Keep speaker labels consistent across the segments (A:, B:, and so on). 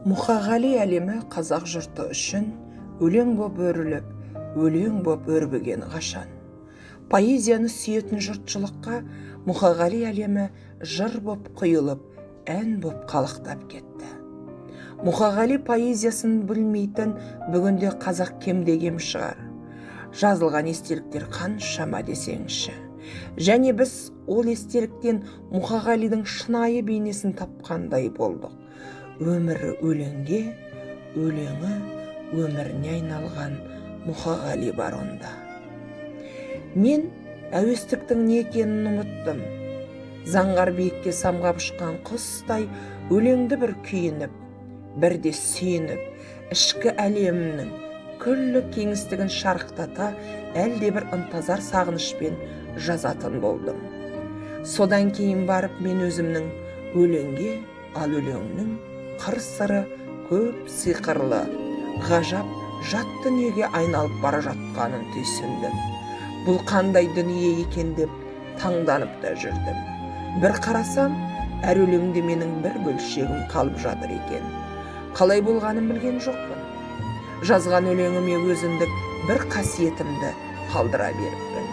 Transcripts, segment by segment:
A: Мұқағали әлемі қазақ жұрты үшін өлең боп өріліп, өлең боп өрбіген қашан. Поэзияны сүйетін жұртшылыққа Мұқағали әлемі жыр боп құйылып, ән боп қалықтап кетті. Мұқағали поэзиясын білмейтін бүгінде қазақ кемде-кем шығар. Жазылған естеліктер қаншама десеңші. Және біз ол естеліктен Мұқағалидың шынайы бейнесін тапқандай болдық. Өмірі өлеңге, өлеңі өміріне айналған Мұқағали бар онда. Мен әуестіктің не екенін ұмыттым. Заңғар биікке самғап ұшқан құстай өлеңді бір күйініп, бірде сүйініп, ішкі әлемінің күллі кеңістігін шарықтата әлде бір ынтазар сағынышпен жазатын болдым. Содан кейін барып мен өзімнің өлеңге, ал өлеңнің қыр-сыры көп сиқырлы, ғажап жат дүниеге айналып бара жатқанын түйсіндім. Бұл қандай дүние екен деп таңданып та жүрдім. Бір қарасам, әр өлеңде менің бір бөлшегім қалып жатыр екен. Қалай болғанын білген жоқпын. Жазған өлеңіме өзіндік бір қасиетімді қалдыра беріппін.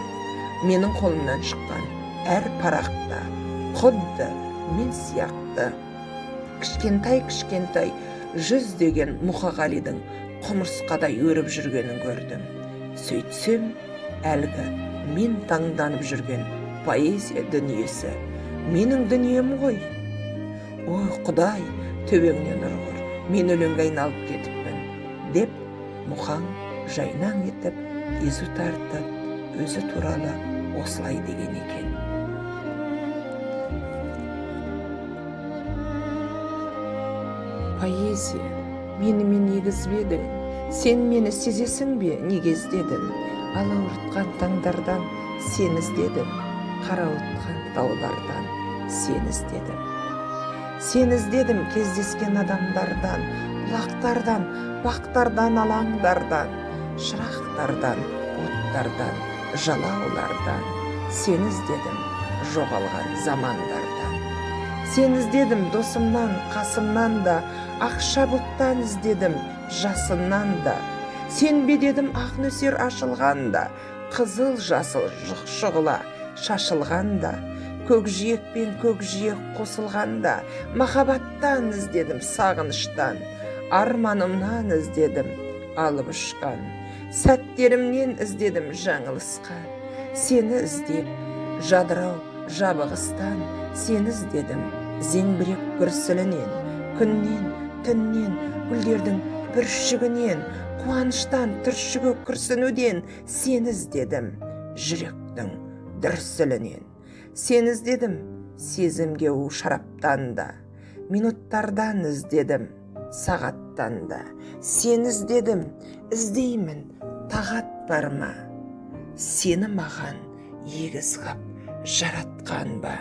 A: Менің қолымнан шыққан әр парақта құдды мен сияқты кішкентай жүздеген Мұқағалидың құмырсқадай өріп жүргенін көрдім. Сөйтсем, әлгі мен таңданып жүрген поэзия дүниесі менің дүнием ғой. Ой, Құдай, төбеңнен нұр қор, мен өлеңге айналып кетіппін, деп Мұқаң жайнаң етіп, езу тартып, өзі туралы осылай деген екен. Поэзия, менімен егізбедің, сен мені сезесің бе, неге іздедің? Алауыртқан таңдардан сен іздедім, қарауытқан таулардан сен іздедім. Сен іздедім кездескен адамдардан, бұлақтардан, бақтардан, алаңдардан, шырақтардан, оттардан, жалаулардан. Сен іздедім жоғалған замандардан. Сен іздедім досымнан, қасымнан да, ақша бұлттан іздедім жасымнан да. Сен бе дедім ақ нөсер ашылғанда, қызыл жасыл шұғыла шашылғанда, көкжиек пен көкжиек қосылғанда, махаббаттан іздедім сағыныштан, арманымнан іздедім алып ұшқан, сәттерімнен іздедім жаңылысқан. Сені іздеп жадырау жабығыстан, сені іздедім зеңбірек күрсілінен, күннен, түннен, гүлдердің бүршігінен, қуаныштан, түршігі күрсінуден. Сені іздедім жүректің дүрсілінен. Сені іздедім сезімге у шараптан да, минуттардан іздедім сағаттан да. Сені іздедім, іздеймін, тағат бар ма? Сені маған егіз ғып жаратқан ба?